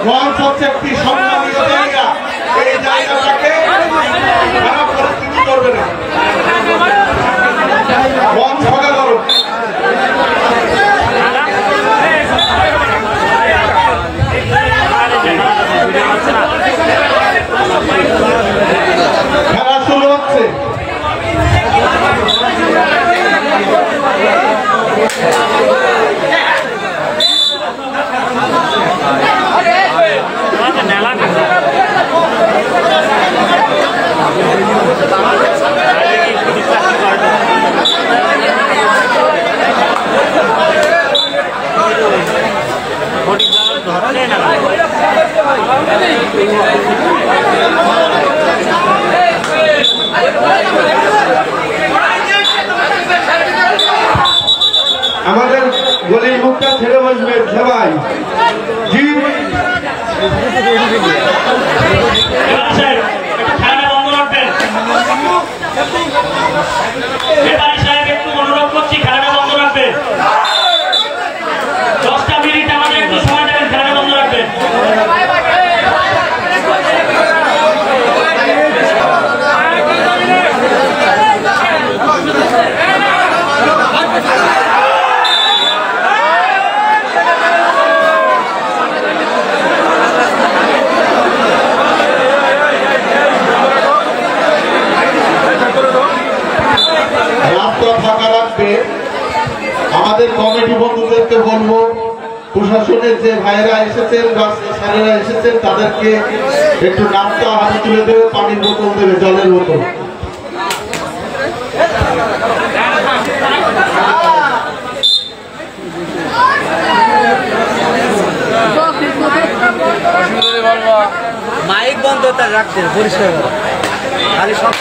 মঞ্চ হচ্ছে একটি সম্মানীয় জায়গা, এই জায়গাটাকে খারাপ পরিস্থিতি করবে না। মঞ্চ ফাঁকা করো। খেলা শুরু হচ্ছে। আমাদের গলির মুখটা ছেড়ে বসবে সবাই। জি একটু অনুরোধ করছি, খেলাটা বন্ধ রাখবেন। 10টা মিনিট আমাদের একটু সময় দেবেন, খেলাটা বন্ধ রাখবেন। ফাঁকা রাখবে। আমাদের কমিটি বন্ধুদেরকে বলবো, প্রশাসনের যে ভাইরা এসেছেন বা স্যারেরা এসেছেন তাদেরকে একটু নামটা হাতে তুলে দেবে, পানির বোতল দেবে, জলের বোতল। মাইক বন্ধ রাখতে পরিষ্কার খালি সব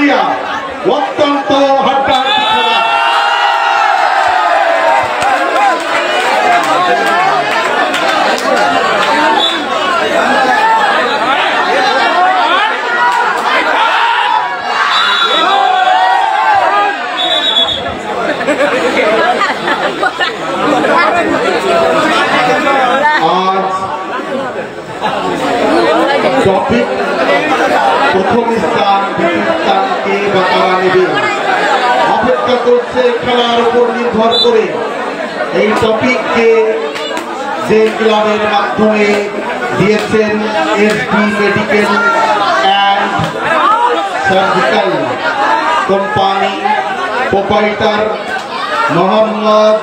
গাঙ্গুলিয়া অত্যন্ত হাড্ডাহাড্ডি খেলা। আজ টপিক প্রথম স্থান দ্বিতীয় স্থানকে বা কারা নেবে অপেক্ষা করছে খেলার উপর নির্ভর করে। এই টপিককে যে ক্লাবের মাধ্যমে দিয়েছেন SD medical and surgical company proprietor Mohammad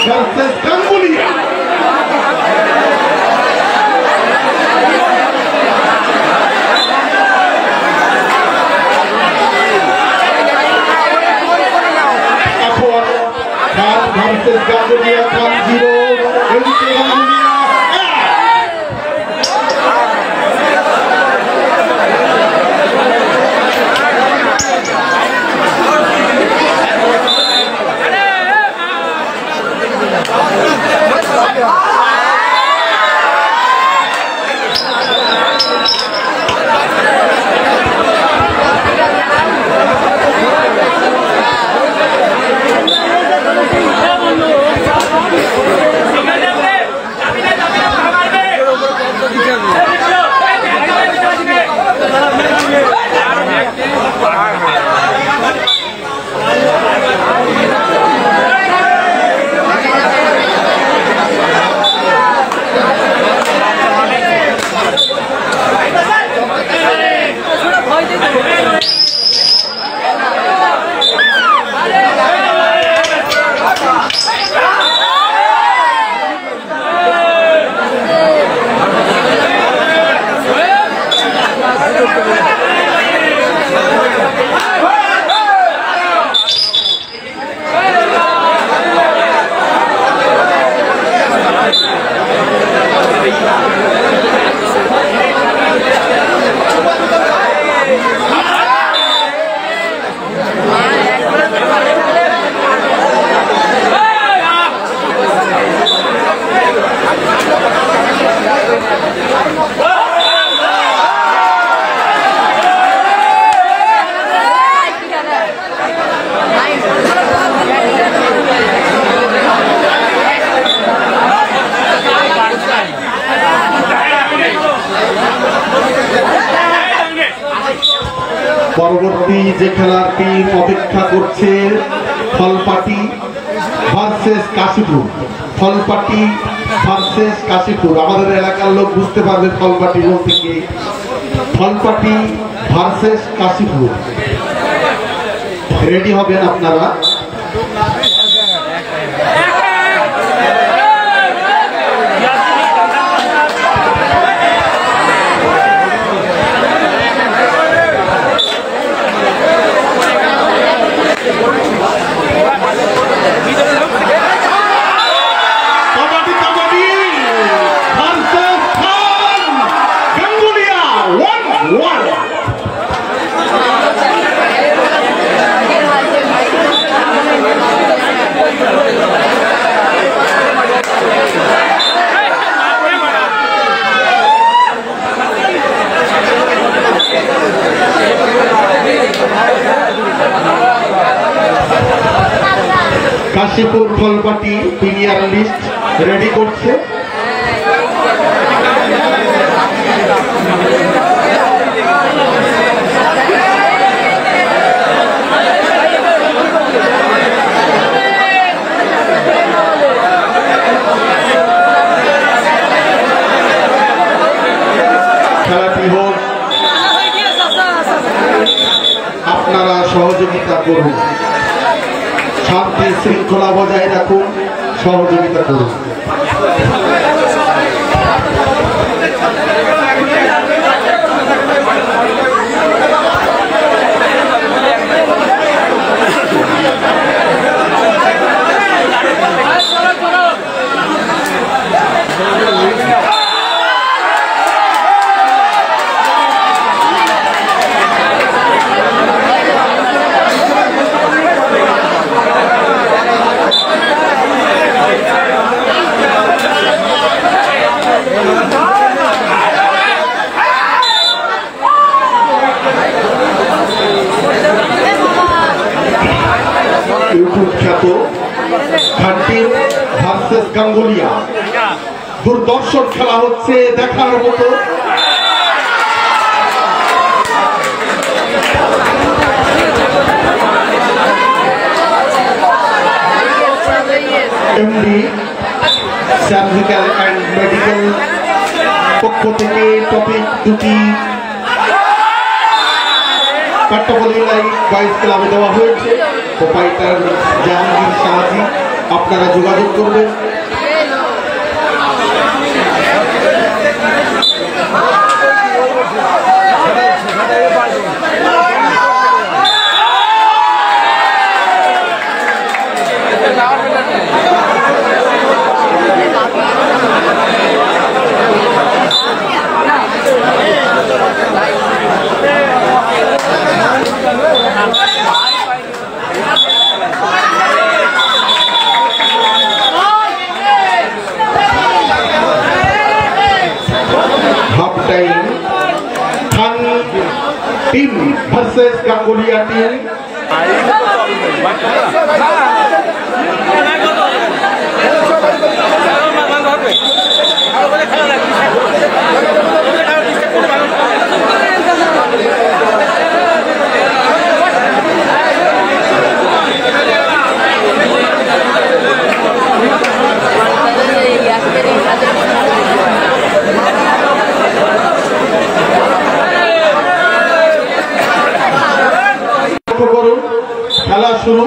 versus Gangulia. Khan versus Gangulia, Khan 0, into Gangulia. পরবর্তী যে খেলার টিম অপেক্ষা করছে ফলপাটি ভার্সেস কাশীপুর। ফলপাটি ভার্সেস কাশীপুর, আমাদের এলাকার লোক বুঝতে পারবে ফলপাটি বলতে কি। ফলপাটি ভার্সেস কাশীপুর, রেডি হবেন আপনারা। কাশীপুর ফলপাটি প্রিমিয়ার লিস্ট রেডি করছে। শান্তি শৃঙ্খলা বজায় রাখুন, সহযোগিতা করুন। ইউটিউব খ্যাত খান্টির ভার্সেস গাঙ্গুলিয়া দুর্দর্শন খেলা হচ্ছে, দেখার মতো। এমডি সার্জিক্যাল অ্যান্ড মেডিকেল পক্ষ থেকে টপিক দুটি কাট্টাপল্লী বয়েজ ক্লাবে দেওয়া হয়েছে। প্রোপাইটার জাহাঙ্গীর শাহজি, আপনারা যোগাযোগ করবেন। হাফ টাইম খান টিম ভার্সেস গাঙ্গুলিয়া টিম। খেলা শুরু।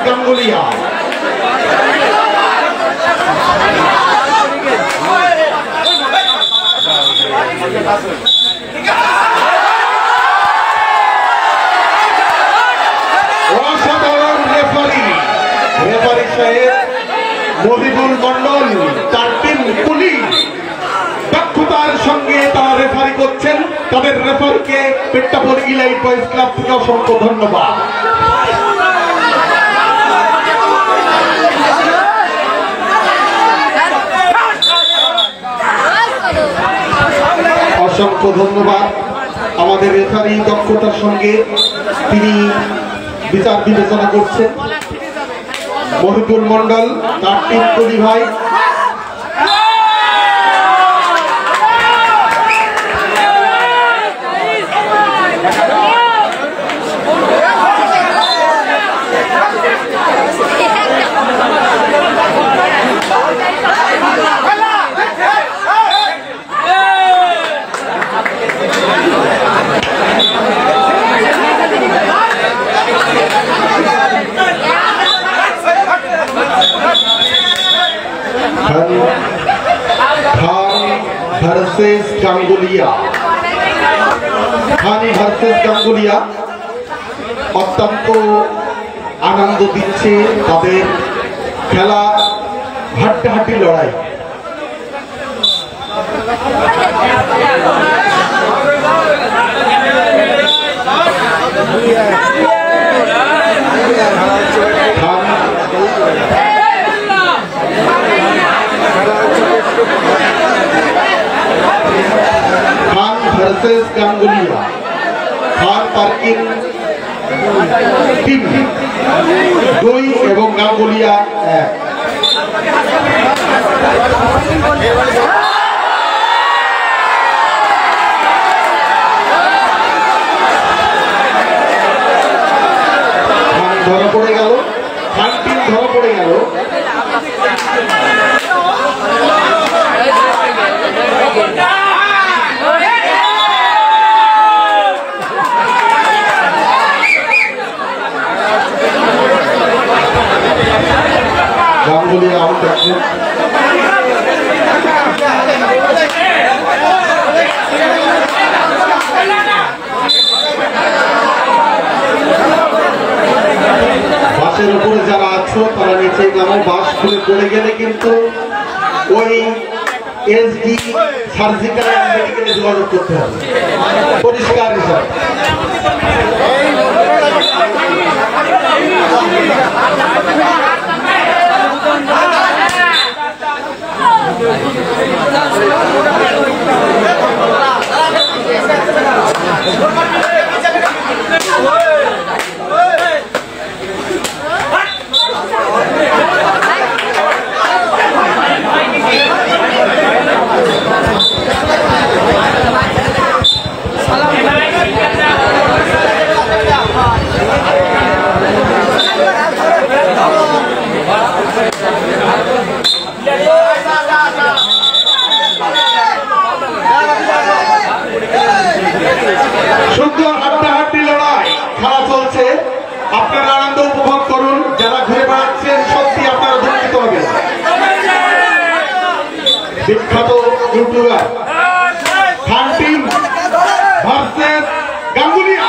গাঙ্গুলিয়া অসাধারণ রেফারি সাহেব মহিবুল মন্ডল, তার টিম পুলিশ দক্ষতার সঙ্গে তারা রেফারি করছেন। তাদের রেফারিকে পেট্টাপল্লী ইলাইট বয়েজ ক্লাব থেকে অসংখ্য ধন্যবাদ। অসংখ্য ধন্যবাদ। আমাদের রেফারি দক্ষতার সঙ্গে তিনি বিচার বিবেচনা করছেন। মহিবুল মন্ডল, তার টিম কলি ভাই, গাঙ্গুলিয়া অত্যন্ত আনন্দ দিচ্ছে। তাদের খেলা হাড্ডাহাড্ডি লড়াই। খান ভার্সেস গাঙ্গুলিয়া, খান পার্কিং টিম 2 এবং গাঙ্গুলিয়া 1। ধরা পড়ে গেল, খান টিম ধরা পড়ে গেল। গাঙ্গুলিয়া আউট আছে। বাসের উপরে যারা আছো তারা নিচে নামো। বাস খুলে পড়ে গেলে কিন্তু ওই এসডি সার্জিক্যাল মেডিকেলে যোগাযোগ করতে হবে, পরিষ্কার হিসাব। সুন্দর হাড্ডাহাড্ডি লড়াই খেলা চলছে। আপনারা আনন্দ উপভোগ করুন। যারা ঘুরে বেড়াচ্ছেন সত্যি আপনারা দুঃখিত হবেন। বিখ্যাত ইউটিউবার খান টিম ভার্সেস গাঙ্গুলিয়া।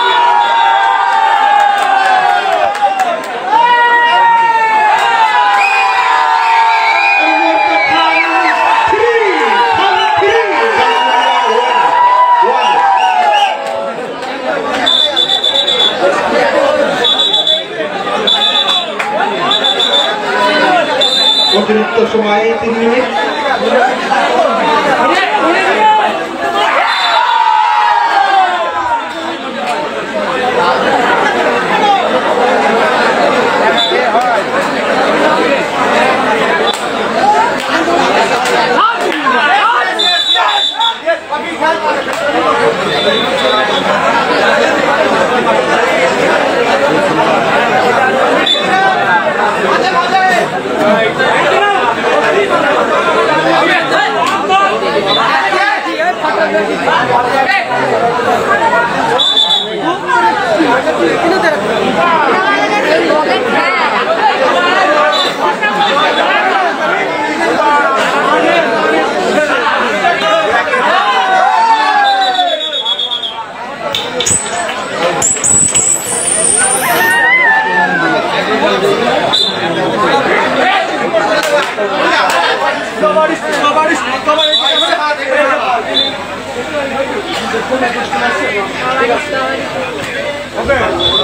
অতিরিক্ত সময় 3 মিনিট।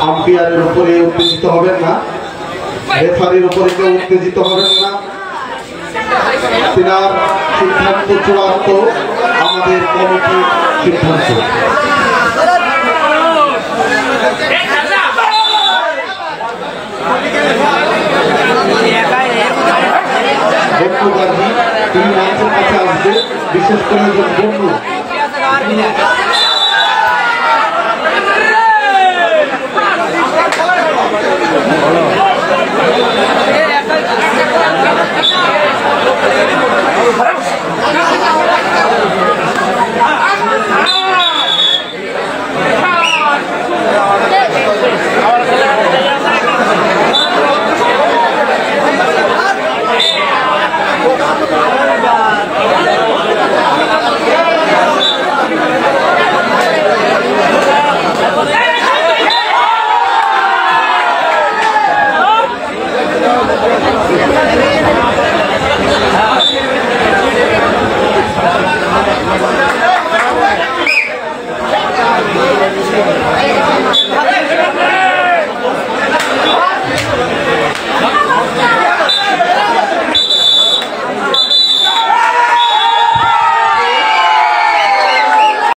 আম্পায়ারের উপরে উত্তেজিত হবেন না, রেফারির উপরে কেউ উত্তেজিত হবেন না। তিনার সিদ্ধান্ত চূড়ান্ত। আমরা আমাদের কমিটির সিদ্ধান্ত। বন্ধু গান্ধী তিনি মঞ্চের কাছে আসবে, বিশেষ করে বন্ধু